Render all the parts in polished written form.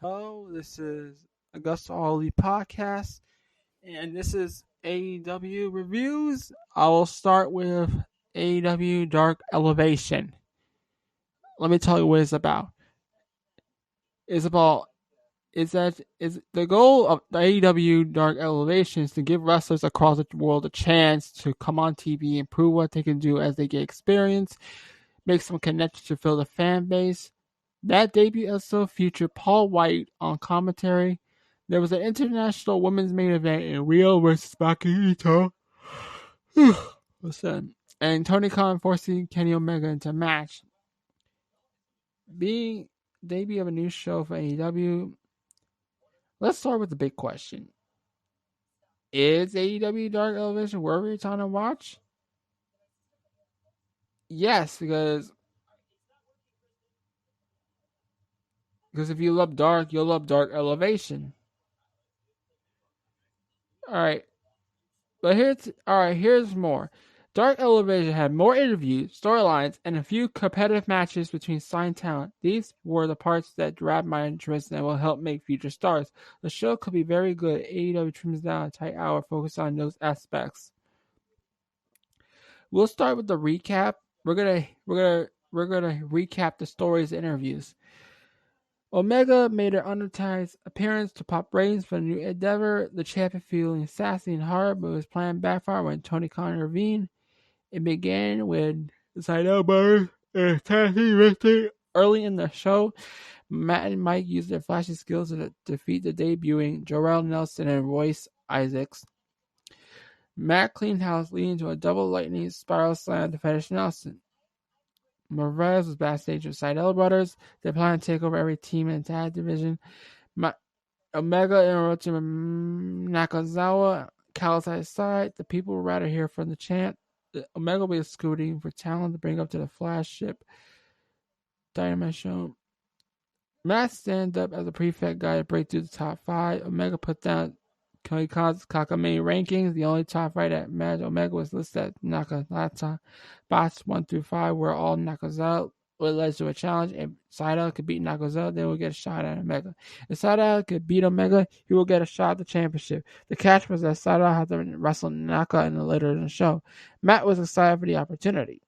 Hello, this is AgostoAllElite podcast, and this is AEW reviews. I will start with AEW Dark Elevation. Let me tell you what it's about. It's about is the goal of the AEW Dark Elevation is to give wrestlers across the world a chance to come on TV and prove what they can do as they get experience, make some connections to fill the fan base. That debut also featured Paul White on commentary. There was an international women's main event in Rio versus Maki Ito. And Tony Khan forcing Kenny Omega into a match. Being debut of a new show for AEW, let's start with the big question. Is AEW Dark Elevation worth your time to watch? Yes, because if you love Dark, you'll love Dark Elevation. Alright. But here's more. Dark Elevation had more interviews, storylines, and a few competitive matches between signed talent. These were the parts that grabbed my interest and will help make future stars. The show could be very good. AEW trims down a tight hour focused on those aspects. We'll start with the recap. We're gonna recap the stories and interviews. Omega made an unadvertised appearance to pop ratings for the new endeavor. The champion feeling sassy and hard, but his plan backfired when Tony Khan intervened. It began with Seidel Burns and Tennessee Wrestling. Early in the show, Matt and Mike used their flashy skills to defeat the debuting Jorel Nelson and Royce Isaacs. Matt cleaned house, leading to a double lightning spiral slam to finish Nelson. Morales was backstage with Seidel Brothers. They plan to take over every team in the tag division. Omega interrupted Nakazawa, Kawasai's side. The people would rather hear from the chant. Omega will be scooting for talent to bring up to the flagship Dynamite show. Matt stand up as a prefect guy to break through the top 5. Omega put down Tony Khan's Kakame rankings. The only top 5 that match Omega was listed at Nakalata. Spots 1 through 5 were all Nakazawa. It led to a challenge. If Seidel could beat Nakazawa, they will get a shot at Omega. If Seidel could beat Omega, he will get a shot at the championship. The catch was that Seidel had to wrestle Naka later in the show. Matt was excited for the opportunity.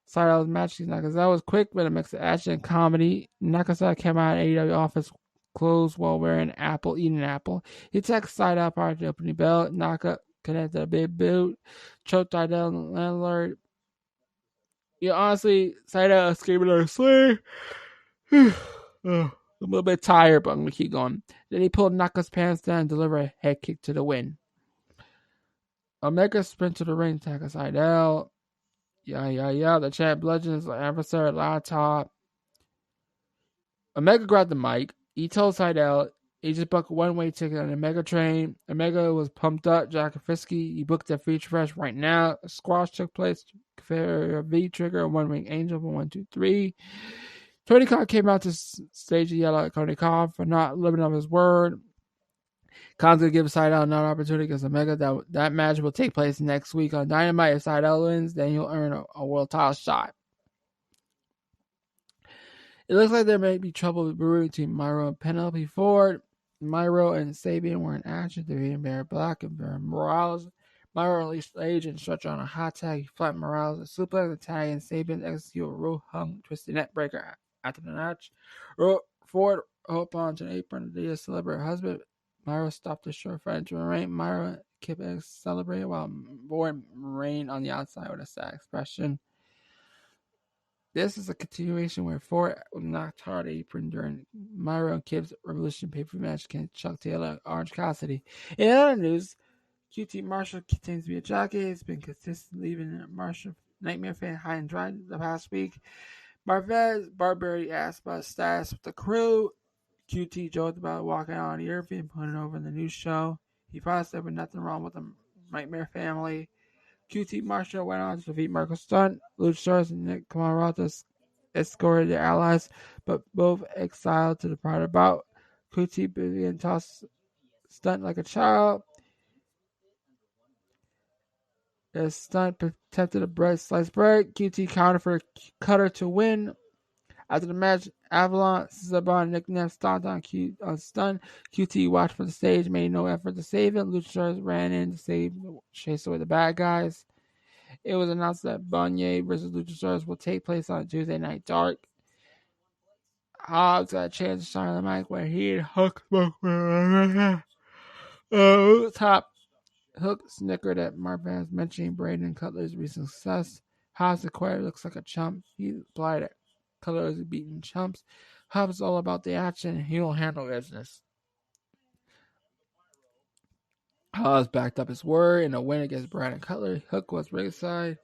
Seidel's match against Nakazawa was quick with a mix of action and comedy. Nakazawa came out of AEW office clothes while wearing eating an apple. He attacked Seidel prior to the opening bell. Naka connected a big boot, choked Seidel and landlord. Honestly, Seidel escaped with a sling. I'm a little bit tired, but I'm going to keep going. Then he pulled Naka's pants down and delivered a head kick to the win. Omega sprint to the ring, attack Seidel. The champ bludgeons the adversary at top. Omega grabbed the mic. He told Seidel he just booked a one-way ticket on the Omega train. Omega was pumped up. Jack and Frisky. He booked a feature fresh right now. A squash took place. V-Trigger, One-Wing Angel for 1, 2, 3. Tony Khan came out to stage and yelled at Tony Khan for not living up his word. Khan's going to give Seidel another opportunity against Omega. That match will take place next week on Dynamite. If Seidel wins, then he'll earn a world title shot. It looks like there may be trouble brewing between Myro and Penelope Ford. Myro and Sabian were in action, defeating Barry Black and Barry Morales. Myro released Age and stretched on a hot tag. He flattened Morales, a suplex attack, and Sabian executed a rope hung twisted net breaker after the match. Ford hopped onto an apron to celebrate her husband. Myro stopped the short for entering the ring. Myro and Kip X celebrated while Ford remained on the outside with a sad expression. This is a continuation where Ford knocked hard apron during Myro and Kip's Revolution pay-per-view match against Chuck Taylor and Orange Cassidy. In other news, QT Marshall continues to be a jockey. He's been consistently leaving Marshall Nightmare fan high and dry the past week. Marvez Barberry asked about his status with the crew. QT joked about walking out on the earth and putting over in the new show. He probably said there's nothing wrong with the Nightmare family. QT Marshall went on to defeat Marco Stunt. Luchasaurus and Nick Camarata escorted their allies, but both exiled to the private bout. QT began tossed Stunt like a child. As Stunt attempted a sliced bread, QT countered for a cutter to win. After the match, Avalon, Zabon nicknamed stomped on Stun. QT watched from the stage, made no effort to save it. Luchasaurus ran in to chase away the bad guys. It was announced that Bonnier versus Luchasaurus will take place on Tuesday Night Dark. Hobbs got a chance to shine on the mic where he and Hook top. Hook snickered at Marvan's mentioning Braden Cutler's recent success. Hobbs declared looks like a chump. He replied at Cutler's beating chumps. Hobbs is all about the action. He'll handle business. Hobbs backed up his word in a win against Brandon Cutler. Hook was ringside.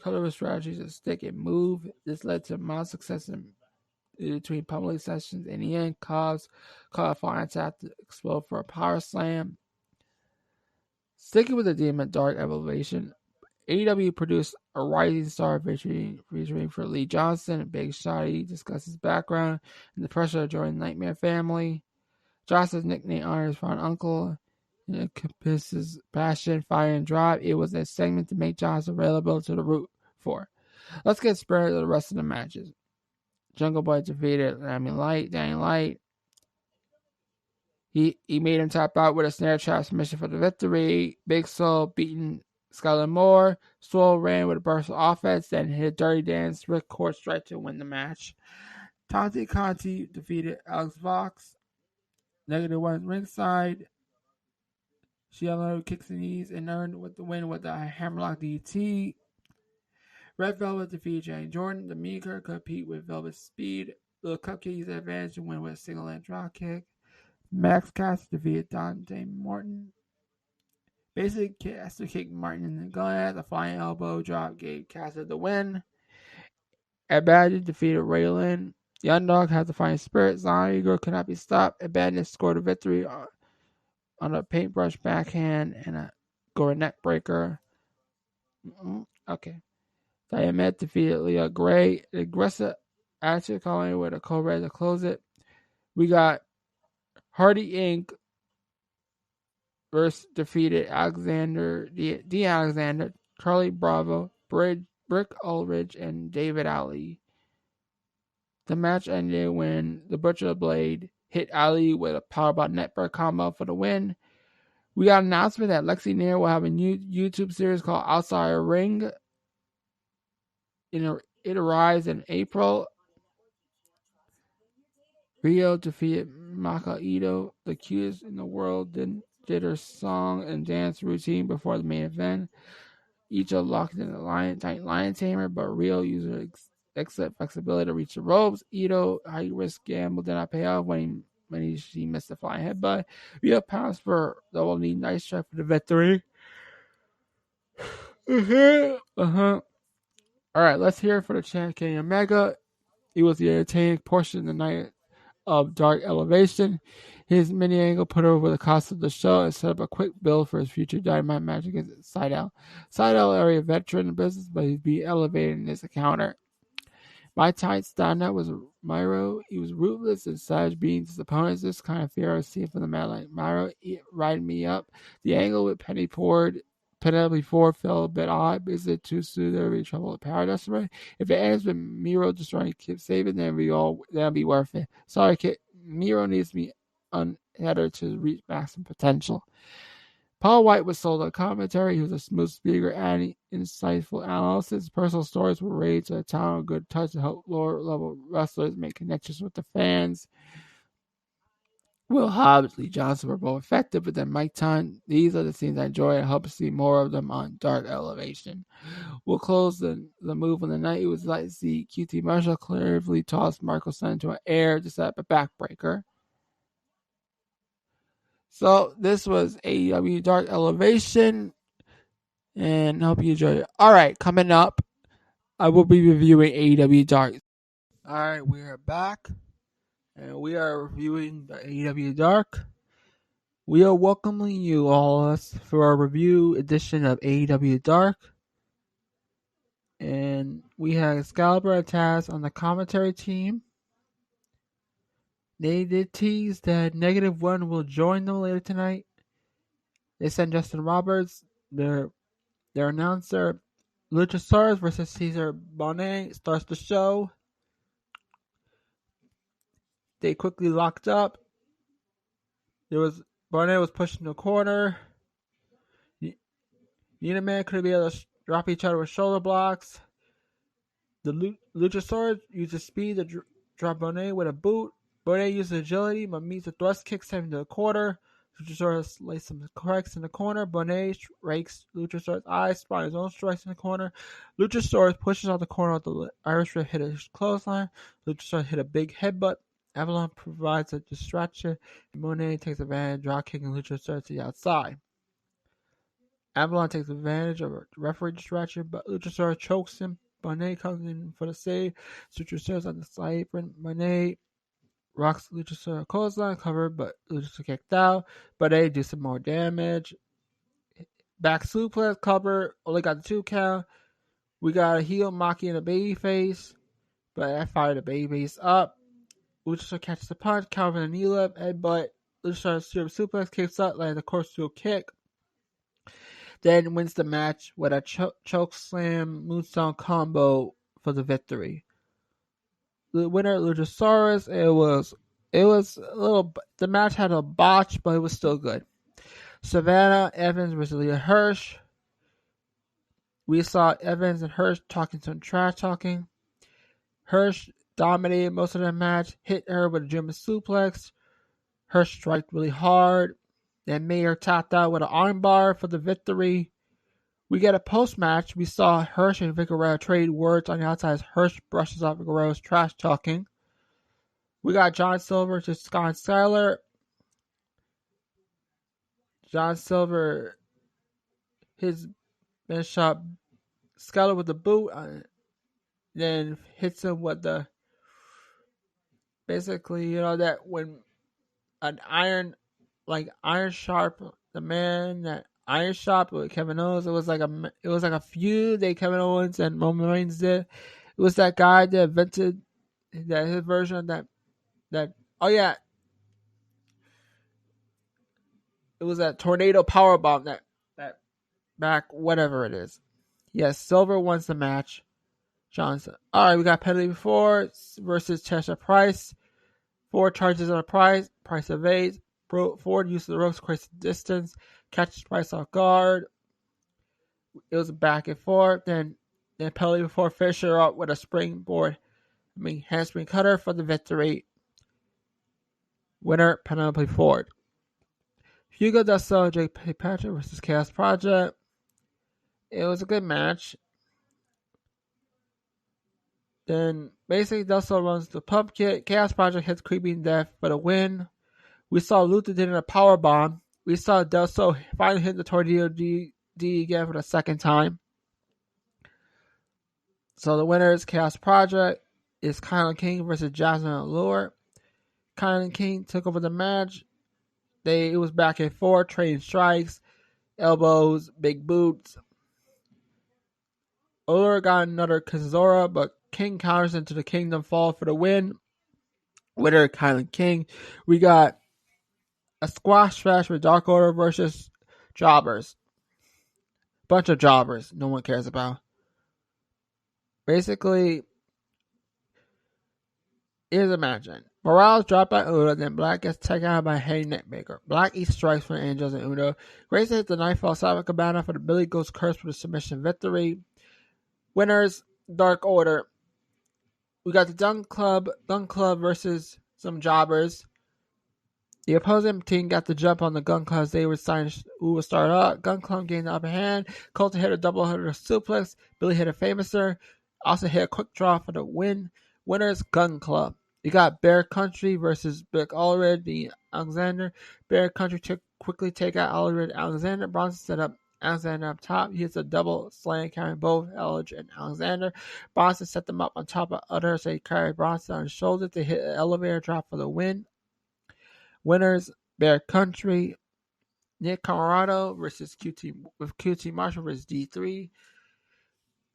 Cutler was strategy to stick and move. This led to mild success in between public sessions. In the end, Hobbs caught a flying attack to explode for a power slam. Sticking with the Demon Dark Elevation, AEW produced a Rising Star featuring for Lee Johnson. Big Shotty discussed his background and the pressure to join the Nightmare family. Johnson's nickname honors Ron Uncle and encompasses passion, fire, and drive. It was a segment to make Johnson available to the root for. Let's get started to the rest of the matches. Jungle Boy defeated Danny Light. He made him tap out with a snare trap submission for the victory. Big Soul beating Skylar Moore. Swole ran with a burst of offense, then hit a dirty dance ripcord strike to win the match. Tante Conti defeated Alex Vox. -1 ringside. She unloaded kicks and knees and earned with the win with a hammerlock DT. Red Velvet defeated Jane Jordan. The Meeker compete with Velvet Speed. Little Cupcakes advanced and win with a single leg drop kick. Max Caster defeated Dante Martin. Basically, Caster kicked Martin in the gun. The flying elbow drop gave Caster the win. Abadie defeated Raylan. The Underdog had the fighting spirit. Zion Eagle could not be stopped. Abadie scored a victory on a paintbrush backhand and a Gora neck breaker. Okay. Diamet defeated Leah Gray. The aggressive attitude calling with a co-red to close it. We got Hardy Inc. versus defeated Alexander, D. Alexander, Charlie Bravo, Brick Ulrich, and David Ali. The match ended when the Butcher Blade hit Ali with a powerbomb netbreak combo for the win. We got an announcement that Lexi Nair will have a new YouTube series called Outside Ring. It arrives in April. Rio defeated Maka Ito. The cutest in the world did her song and dance routine before the main event. Ito locked in a tight lion tamer, but Rio used her excellent flexibility to reach the ropes. Ito high-risk gamble did not pay off when she missed the flying headbutt. Rio pounced for the only nice try for the victory. All right, let's hear it for the champ, Kenny Omega. It was the entertaining portion of the night of Dark Elevation. His mini angle put over the cost of the show and set up a quick build for his future Dynamite match against Seidel. Seidel, area veteran in business, but he'd be elevated in this encounter. My tight standout was Miro. He was ruthless and savage beating his opponents. This kind of fear I was seeing from the man like Miro riding me up. The angle with Penelope Ford felt a bit odd. Is it too soon? There will be trouble with Paradise, right? If it ends with Miro destroying Kip Saban, that'll be worth it. Sorry, Kip. Miro needs to be unheaded to reach maximum potential. Paul White was sold on commentary. He was a smooth speaker and insightful analysis. Personal stories were raised to a town of good touch to help lower level wrestlers make connections with the fans. Will Hobbs, Lee Johnson were both effective, but then Mike Tyne. These are the scenes I enjoy and hope to see more of them on Dark Elevation. We'll close the move on the night. It was like to see QT Marshall clearly toss Marco Sun into an air to set up a backbreaker. So this was AEW Dark Elevation, and I hope you enjoyed it. All right, coming up, I will be reviewing AEW Dark. All right, we are back, and we are reviewing the AEW Dark. We are welcoming you all for our review edition of AEW Dark, and we have Excalibur and Taz on the commentary team. They did tease that -1 will join them later tonight. They sent Justin Roberts, their announcer. Luchasaurus versus Cesar Bonet starts the show. They quickly locked up. Barnett was pushed in the corner. Uniman couldn't be able to drop each other with shoulder blocks. The Luchasaurus uses speed to drop Bonet with a boot. Bonet uses agility, but meets a thrust kick, sending him to the corner. Luchasaurus lays some corrects in the corner. Bonet rakes Luchasaurus' eyes, spawning his own strikes in the corner. Luchasaurus pushes out the corner with the Irish Whip, hit a clothesline. Luchasaurus hit a big headbutt. Avalon provides a distraction, and Bonet takes advantage, drop kicking Luchasaurus to the outside. Avalon takes advantage of a referee distraction, but Luchasaurus chokes him. Bonet comes in for the save. Luchasaurus on the side apron. Bonet rocks Luchasaurus clothesline cover, but Luchasaurus kicked out. Bonet do some more damage. Back suplex cover. Only got the 2 count. We got a heel Maki and a baby face, but I fired the baby face up. Luchasaurus catches the punch. Calvin and knee left, headbutt. Luchasaurus suplex kicks up, lands a corkscrew kick. Then wins the match with a choke slam moonstone combo for the victory. The winner, Luchasaurus. It was a little. The match had a botch, but it was still good. Savannah Evans versus Leah Hirsch. We saw Evans and Hirsch talking some trash talking. Hirsch dominated most of the match, hit her with a German suplex. Hirsch struck really hard. Then Mayer tapped out with an armbar for the victory. We get a post-match. We saw Hirsch and Vic Guerrero trade words on the outside as Hirsch brushes off Guerrero's trash talking. We got John Silver to Scott Skyler. John Silver, his bench shot Skyler with the boot, then hits him with the basically, that when an iron sharp, the man that iron sharp with Kevin Owens, it was like a feud that Kevin Owens and Roman Reigns did. It was that guy that invented that his version of that oh yeah, it was that tornado powerbomb that back whatever it is. Yes, Silver wins the match. Johnson. All right, we got penalty before versus Chester Price. 4 charges on a Price. Price evades. Ford uses the ropes to create distance. Catches Price off guard. It was back and forth. Then penalty before Fisher up with a handspring cutter for the victory. Winner, Penelope Ford. Hugo Del Sol, Jake Patrick versus Chaos Project. It was a good match. Then basically Del Sol runs the pump kick. Chaos Project hits Creeping Death for the win. We saw Luther did a power bomb. We saw Del Sol finally hit the Tornado D again for the second time. So the winner is Chaos Project. Is Kylan King versus Jasmine Allure. Kylan King took over the match. It was back and forth, trading strikes, elbows, big boots. Allure got another Kazora, but King counters into the Kingdom Fall for the win. Winner, Kylan King. We got a squash match with Dark Order versus Jobbers. Bunch of jobbers no one cares about. Basically, here's imagine. Morales dropped by Uno, then Black gets taken out by Henry Neckmaker. Black eats strikes from the Angels and Uno. Grayson hits the knife off Saba Cabana for the Billy Goes Curse for the submission victory. Winners, Dark Order. We got the Gun Club versus some jobbers. The opposing team got the jump on the Gun Club as they were starting who would start up. Gun Club gained the upper hand. Colton hit a double header suplex. Billy hit a famouser. Also hit a quick draw for the win. Winners, Gun Club. You got Bear Country versus Bick Allred, the Alexander. Bear Country quickly take out Allred and Alexander. Bronson set up Alexander up top. He hits a double slam carrying both Eldridge and Alexander. Bronson set them up on top of others. They carry Bronson on his shoulders. They hit an elevator drop for the win. Winners, Bear Country. Nick Camarado versus QT Marshall versus D3.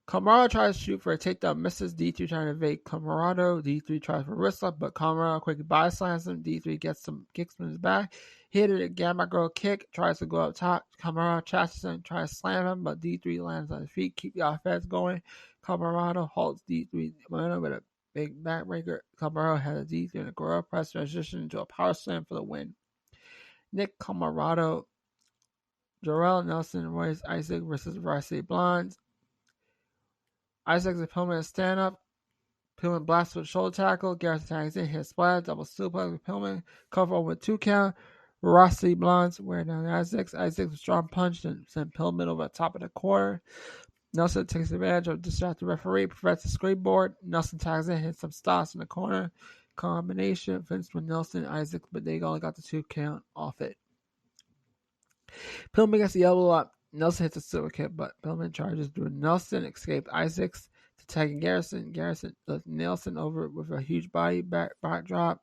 Camarado tries to shoot for a takedown, misses. D3 trying to evade Camarado. D3 tries for wrist up, but Camarado quickly body slams him. D3 gets some kicks from his back. Hit it a Gamma Girl kick, tries to go up top. Camarado chases him, tries to slam him, but D3 lands on his feet, keep the offense going. Camarado halts D3 with a big backbreaker. Camarero had a deep and a gorilla press transition into a power slam for the win. Nick Camarado, Jarrell Nelson, Royce Isaac versus Varsity Blondes. Isaac's opponent stand-up. Pillman blasts with shoulder tackle. Garrison tags in, hits splash, double suplex with Pillman. Cover over 2 count. Varsity Blondes wear down Isaac's. Isaac's strong punch and send Pillman over the top of the quarter. Nelson takes advantage of distracted referee, prevents the screenboard. Nelson tags in, hits some stops in the corner. Combination, Vince with Nelson and Isaac, but they only got the 2 count off it. Pillman gets the elbow up. Nelson hits a silver kick, but Pillman charges through Nelson, escaped Isaacs to tag Garrison. Garrison does Nelson over with a huge body backdrop.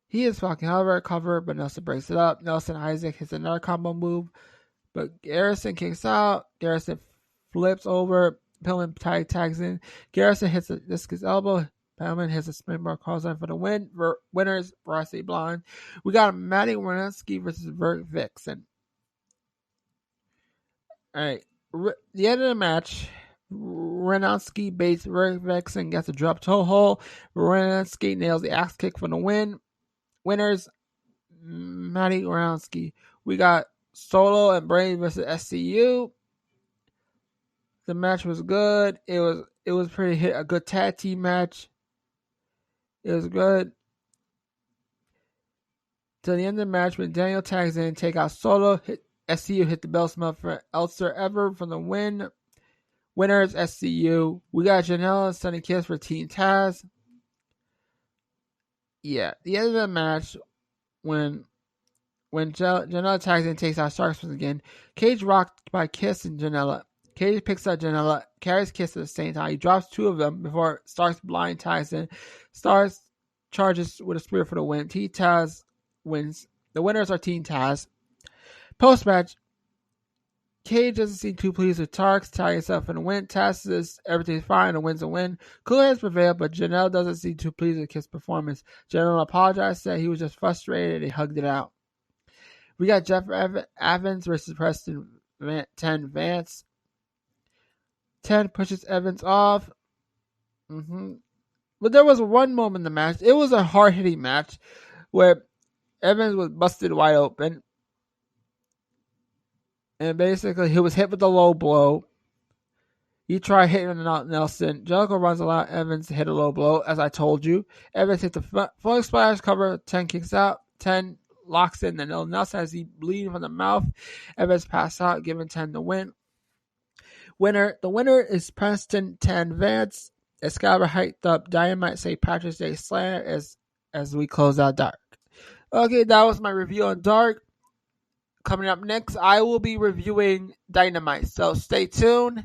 He is fucking however cover, but Nelson breaks it up. Nelson Isaac hits another combo move, but Garrison kicks out. Garrison flips over. Pillman tags in. Garrison hits a discus elbow. Pillman hits a springboard crossline for the win. Winners, Varsity Blonde. We got Maddie Renowski versus Vert Vixen. Alright. The end of the match, Renowski baits Vert Vixen, gets a drop toe hold. Renowski nails the axe kick for the win. Winners, Maddie Renowski. We got Solo and Brain versus SCU. The match was good. It was a good tag team match. It was good. To the end of the match, when Daniel tags in, take out Solo. SCU hit the bell smell for Elster Ever for the win. Winners, SCU. We got Janela and Sunny Kiss for Team Taz. Yeah, the end of the match, when Janela tags in and takes out Starks again, Cage rocked by Kiss and Janela. Cage picks up Janela, carries Kiss at the same time. He drops 2 of them before Starks blind tags in. Starks charges with a spear for the win. Team Taz wins. The winners are Team Taz. Post-match, Cage doesn't seem too pleased with Starks, tagging himself in the win. Taz says everything's fine and wins a win. Cooler has prevailed, but Janela doesn't seem too pleased with Kiss' performance. Janela apologized, said he was just frustrated, and he hugged it out. We got Jeff Evans versus Preston 10 Vance. 10 pushes Evans off. But there was one moment in the match. It was a hard-hitting match where Evans was busted wide open. And basically, he was hit with a low blow. He tried hitting Nelson. Jericho runs allowed Evans to hit a low blow, as I told you. Evans hit the floating splash cover. 10 kicks out. 10 locks in. Then Nelson as he bleeding from the mouth. Evans passed out, giving 10 the win. The winner is Preston 10 Vance. Excalibur hyped up Dynamite St. Patrick's Day Slam as we close out Dark. Okay, that was my review on Dark. Coming up next, I will be reviewing Dynamite, so stay tuned.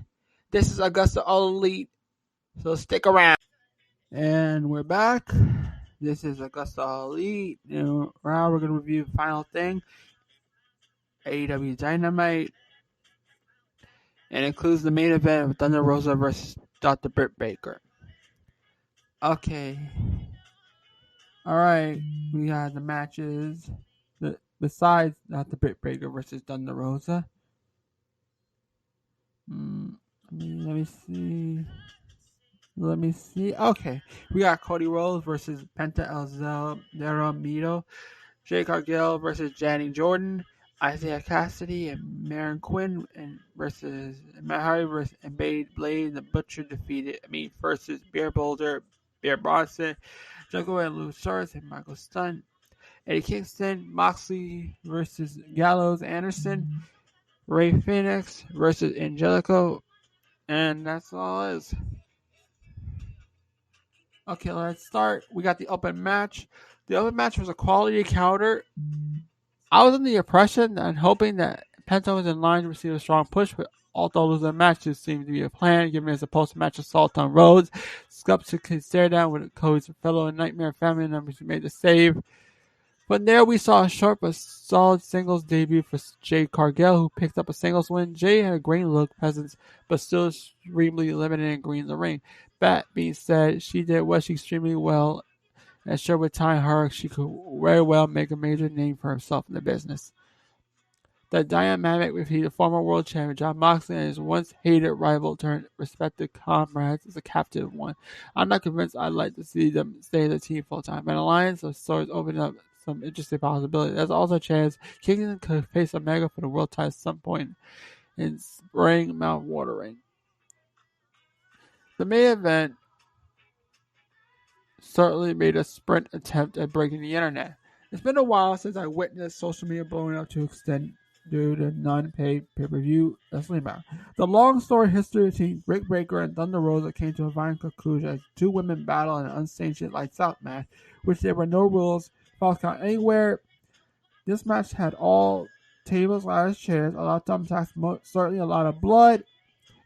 This is AgostoAllElite, so stick around. And we're back. This is AgostoAllElite. Now we're going to review the final thing, AEW Dynamite. And includes the main event of Thunder Rosa versus Dr. Britt Baker. Okay. Alright. We got the matches. Besides Dr. Britt Baker versus Thunder Rosa. Let me see. Okay. We got Cody Rhodes versus Penta El Zero Mito. Jay Cargill versus Janny Jordan. Isaiah Cassidy and Marin Quinn versus Matt Hardy versus and Blade the Butcher versus Bear Boulder, Bear Bronson, Jungle and Luchasaurus and Michael Stunt, Eddie Kingston, Moxley versus Gallows Anderson, Ray Phoenix versus Angelico, and that's all it is. Okay, let's start. We got the open match. The open match was a quality encounter. I was under the impression and hoping that Penta was in line to receive a strong push, but although losing the match just seemed to be a plan, given his post-match assault on Rhodes. Sculpture could stare down with Cody's fellow Nightmare family members who made the save. But there we saw a short but solid singles debut for Jay Cargill, who picked up a singles win. Jay had a great look presence, but still extremely limited in green the ring. That being said, she did what she extremely well, and sure with time she could very well make a major name for herself in the business. The dynamic between the former world champion Jon Moxley and his once hated rival turned respected comrades is a captive one. I'm not convinced I'd like to see them stay the team full time. An alliance of sorts opening up some interesting possibilities. There's also a chance Kingston could face Omega for the world title at some point in spring mouth-watering. The main event certainly made a sprint attempt at breaking the internet. It's been a while since I witnessed social media blowing up to extent due to non-paid pay-per-view wrestling match. The long story history between Britt Baker and Thunder Rosa came to a violent conclusion as two women battled in an unsanctioned lights out match, which there were no rules, false count anywhere. This match had all tables, ladders, chairs, a lot of thumbtacks, certainly a lot of blood.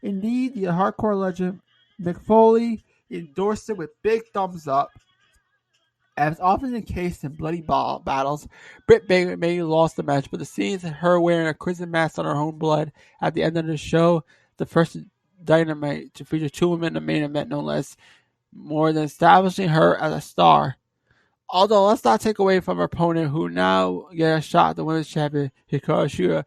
Indeed, the hardcore legend Mick Foley endorsed it with big thumbs up. As often the case in bloody battles, Britt Baker maybe lost the match, but the scenes of her wearing a crimson mask on her own blood at the end of the show, the first Dynamite to feature two women in the main event, no less, more than establishing her as a star. Although, let's not take away from her opponent, who now get a shot at the women's champion, Hikaru Shida.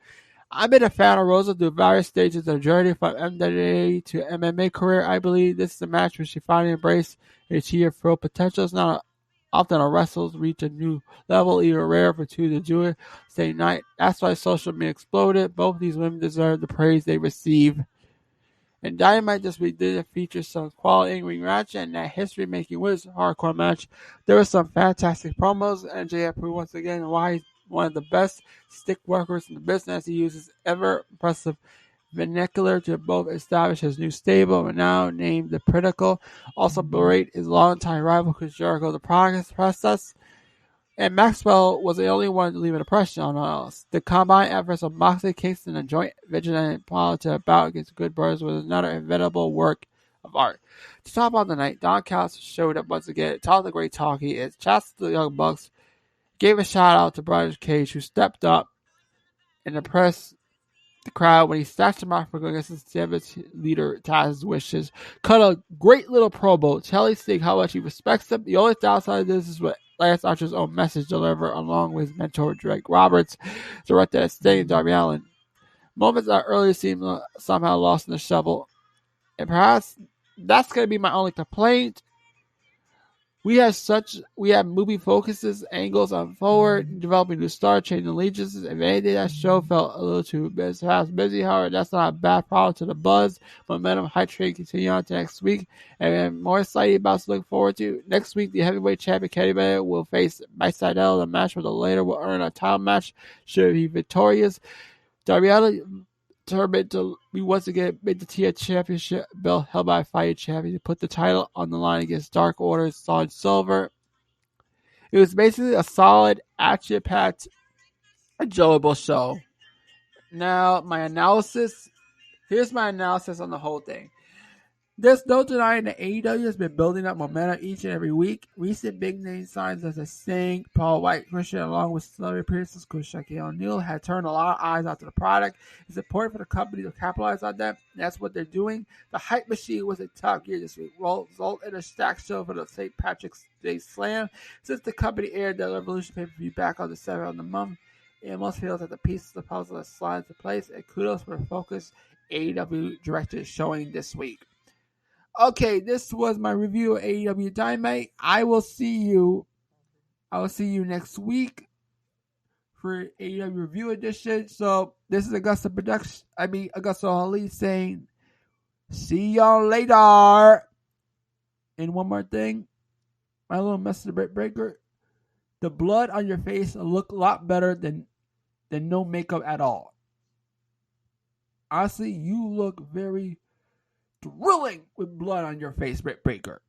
I've been a fan of Rosa through various stages of her journey from MMA to MMA career. I believe this is a match where she finally embraced and achieved her full potential. It's not often a wrestlers reach a new level, even rare for two to do it same night. That's why social media exploded. Both these women deserve the praise they receive. And Dynamite this week did feature some quality in-ring match and that history-making women's hardcore match. There were some fantastic promos, and MJF proved once again why he's one of the best stick workers in the business. He uses ever-impressive vernacular to both establish his new stable and now named the Pinnacle. Also berate his longtime rival Chris Jericho the process. And Maxwell was the only one to leave an impression on us. The combined efforts of Moxley, Kingston, and joint vigilant to bout against Good Brothers was another inevitable work of art. To top off the night, Don Callis showed up once again, talked the great talk he is, chastised the Young Bucks, gave a shout out to Brian Cage, who stepped up and impressed the crowd when he snatched him off for going against his Savage leader Taz's wishes. Cut a great little promo, telling Sting how much he respects him. The only downside of this is what Lance Archer's own message delivered along with his mentor Drake Roberts, directed at Sting and Darby Allin. Moments that earlier seemed somehow lost in the shuffle. And perhaps that's going to be my only complaint. We have movie focuses, angles on forward, developing new star, changing allegiances. If anything, that show felt a little too perhaps busy. However, that's not a bad problem to the buzz. Momentum, hype train continue on to next week. And I'm more excited about to look forward to. Next week, the heavyweight champion Kenny Bennett will face Mike Sydal. The match where the later will earn a title match should he be victorious. Darby Allin determined to be once again made the TNT Championship belt held by a fighting champion to put the title on the line against Dark Order's Solid Silver. It was basically a solid, action-packed, enjoyable show. Now, here's my analysis on the whole thing. There's no denying that AEW has been building up momentum each and every week. Recent big-name signs such as Sting, Paul White, Christian, along with celebrity appearances, Shaquille O'Neal, had turned a lot of eyes onto the product. It's important for the company to capitalize on that. That's what they're doing. The hype machine was in top gear this week. Result in a stacked show for the St. Patrick's Day Slam. Since the company aired the Revolution pay-per-view back on the 7th of the month, it almost feels that the pieces of the puzzle are slid into place. And kudos for the focus AEW director showing this week. Okay, this was my review of AEW Dynamite. I will see you next week for AEW Review Edition. So this is AgostoAllElite saying, see y'all later. And one more thing, my little message to Britt Baker: the blood on your face will look a lot better than no makeup at all. Honestly, you look very thrilling with blood on your face, Britt Baker.